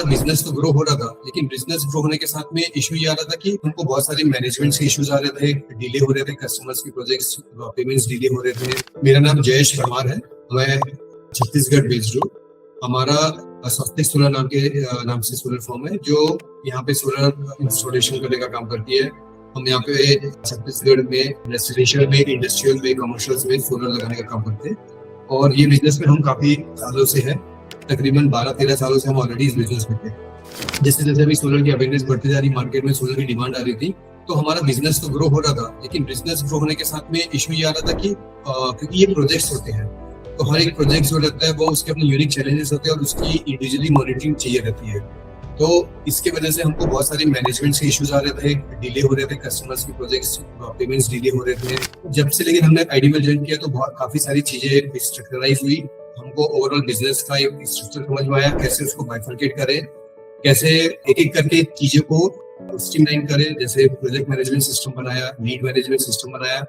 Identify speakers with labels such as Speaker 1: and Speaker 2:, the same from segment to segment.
Speaker 1: Business तो grow हो रहा था, लेकिन बिजनेस ग्रो होने के साथ में इशू ये आ रहा था कि हमको बहुत सारे मैनेजमेंट के इश्यूज आ रहे थे, डिले हो रहे थे, कस्टमर्स की प्रोजेक्ट्स पेमेंट्स डिले हो रहे थे। मेरा नाम जयेश परमार है, मैं छत्तीसगढ़ बेस्ड हूँ। हमारा स्वस्तिक सोलर नाम से सोलर फर्म है जो यहाँ पे सोलर इंस्टॉलेशन करने का काम करती है। हम यहाँ पे छत्तीसगढ़ में रेसिडेंशियल में, इंडस्ट्रियल में, कमर्शियल में सोलर लगाने का काम करते हैं और ये बिजनेस में हम काफी सालों से है, तकरीबन 12-13 सालों से हम ऑलरेडी इस बिजनेस में थे। जैसे जैसे अभी सोलर की अवेयरनेस बढ़ती जा रही, मार्केट में सोलर की डिमांड आ रही थी, तो हमारा बिजनेस तो ग्रो हो रहा था, लेकिन बिजनेस ग्रो होने के साथ में इशू ये आ रहा था कि क्योंकि ये प्रोजेक्ट्स होते हैं तो हर एक प्रोजेक्ट जो रहता है वो उसके अपने यूनिक चैलेंजेस होते हैं और उसकी इंडिविजुअली मॉनिटरिंग चाहिए रहती है। तो इसके वजह से हमको बहुत सारे मैनेजमेंट के इश्यूज आ रहे थे, डिले हो रहे थे, कस्टमर्स की प्रोजेक्ट्स पेमेंट्स डिले हो रहे थे। जब से लेकिन हमने आईडीएमएल ज्वाइन किया तो बहुत काफी सारी चीजें स्ट्रक्चराइज हुई। हमको ओवरऑल बिजनेस का एक स्ट्रक्चर समझ में आया, कैसे उसको बाइफरकेट करें, कैसे एक एक करके चीजों को स्ट्रीमलाइन करें। जैसे प्रोजेक्ट मैनेजमेंट सिस्टम बनाया, लीड मैनेजमेंट सिस्टम बनाया,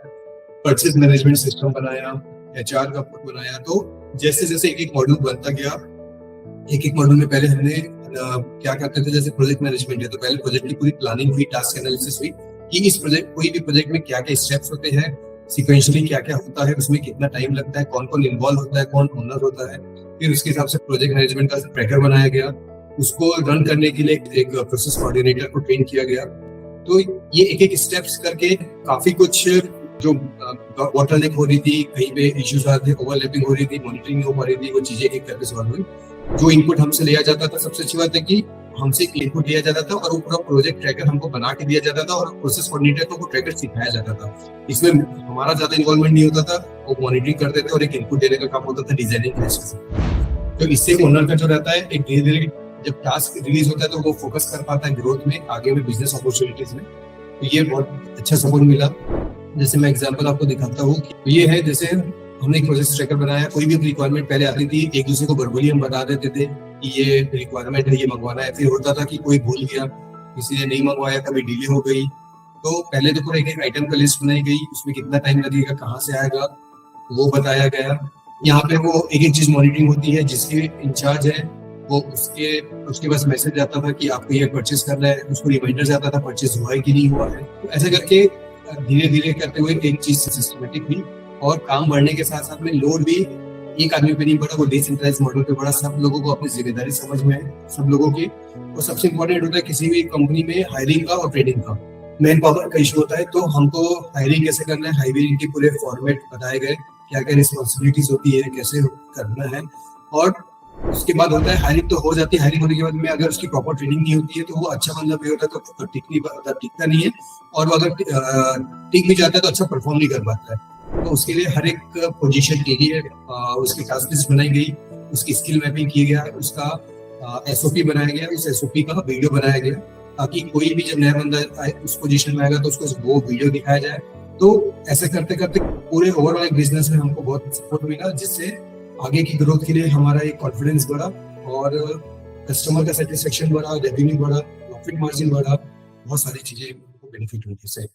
Speaker 1: परचेज मैनेजमेंट सिस्टम बनाया, एचआर का बनाया। तो जैसे जैसे एक एक मॉड्यूल बनता गया, एक एक मॉड्यूल में पहले हमने क्या करते थे, जैसे प्रोजेक्ट मैनेजमेंट है तो पहले प्रोजेक्ट की पूरी प्लानिंग हुई, टास्क एनालिसिस हुई कि इस प्रोजेक्ट कोई भी प्रोजेक्ट में क्या क्या स्टेप्स होते हैं, सीक्वेंशियली क्या क्या होता है, उसमें कितना टाइम लगता है, कौन कौन इन्वॉल्व होता है, कौन ओनर होता है। फिर उसके हिसाब से प्रोजेक्ट मैनेजमेंट का ट्रैकर बनाया गया, उसको रन करने के लिए एक प्रोसेस कोऑर्डिनेटर को ट्रेन किया गया। तो ये एक एक स्टेप्स करके काफी कुछ जो वाटर लीक हो रही थी, कहीं पे इश्यूज आ रहे थे, ओवरलैपिंग हो रही थी, मॉनिटरिंग हो पा रही थी, वो चीजें एक करके सॉल्व हुई। जो इनपुट हमसे लिया जाता था, सबसे अच्छी बात है कि हमसे इनपुट लिया जाता था और वो पूरा प्रोजेक्ट ट्रैकर हमको बना के दिया जाता था और प्रोसेस कोऑर्डिनेटर को ट्रैकर सिखाया जाता था। इसमें हमारा ज्यादा इन्वॉल्वमेंट नहीं होता था, वो मॉनिटरिंग करते थे और एक इनपुट देने का काम होता था डिजाइनिंग फेज से। तो इससे ओनर का जो रहता है, एक धीरे धीरे जब टास्क रिलीज होता है तो वो फोकस कर पाता है ग्रोथ में, आगे में बिजनेस अपॉर्चुनिटीज में। तो ये बहुत अच्छा सपोर्ट मिला। जैसे मैं एग्जांपल आपको दिखाता हूँ, ये है जैसे हमने एक प्रोसेस ट्रैकर बनाया, कोई भी रिक्वायरमेंट पहले आती थी, एक दूसरे को वर्बली हम बता देते थे कि ये रिक्वायरमेंट है, ये मंगवाना है। फिर होता था कि कोई भूल गया, किसी ने नहीं मंगवाया, कभी डिले हो गई। तो पहले तो पूरा एक एक आइटम का लिस्ट बनाई गई, उसमें कितना टाइम लगेगा, कहाँ से आएगा, वो बताया गया। यहाँ पे वो एक एक चीज मॉनिटरिंग होती है, जिसके इंचार्ज है वो उसके पास मैसेज आता था कि आपको ये परचेज करना है, उसको रिमाइंडर जाता था परचेज हुआ है कि नहीं हुआ है। तो ऐसे करके धीरे धीरे करते हुए एक चीज सिस्टमेटिक हुई और काम बढ़ने के साथ साथ में लोड भी एक आदमी पे नहीं बढ़ा, वो डिसेंट्रलाइज मॉडल पे बढ़ा। सब लोगों को अपनी जिम्मेदारी समझ में है, सब लोगों की। और सबसे इम्पोर्टेंट होता है किसी भी कंपनी में हायरिंग का और ट्रेनिंग का, मैन पावर का इशू होता है। तो हमको हायरिंग कैसे करना है, हायरिंग के पूरे फॉर्मेट बताए गए, क्या क्या रिस्पॉन्सिबिलिटीज होती है, कैसे करना है। और उसके बाद होता है हायरिंग तो हो जाती है, हायरिंग होने के बाद में अगर उसकी प्रॉपर ट्रेनिंग नहीं होती है तो वो अच्छा मतलब ये होता है तो टिकता नहीं है, और वो अगर टिक भी जाता है तो अच्छा परफॉर्म नहीं कर पाता है। तो उसके लिए हर एक पोजीशन के लिए उसकी टास्क लिस्ट बनाई गई, उसकी स्किल मैपिंग की गया, उसका एसओपी बनाया गया, उस एसओपी का वीडियो बनाया गया, ताकि कोई भी जब नया बंदा उस पोजीशन में आएगा तो उसको वो वीडियो दिखाया जाए। तो ऐसे करते करते पूरे ओवरऑल बिजनेस में हमको बहुत सपोर्ट मिला, जिससे आगे की ग्रोथ के लिए हमारा एक कॉन्फिडेंस बढ़ा और कस्टमर का सेटिस्फेक्शन बढ़ा, रेवेन्यू बढ़ा, प्रॉफिट मार्जिन बढ़ा, बहुत सारी चीजें बेनिफिट हुई इससे।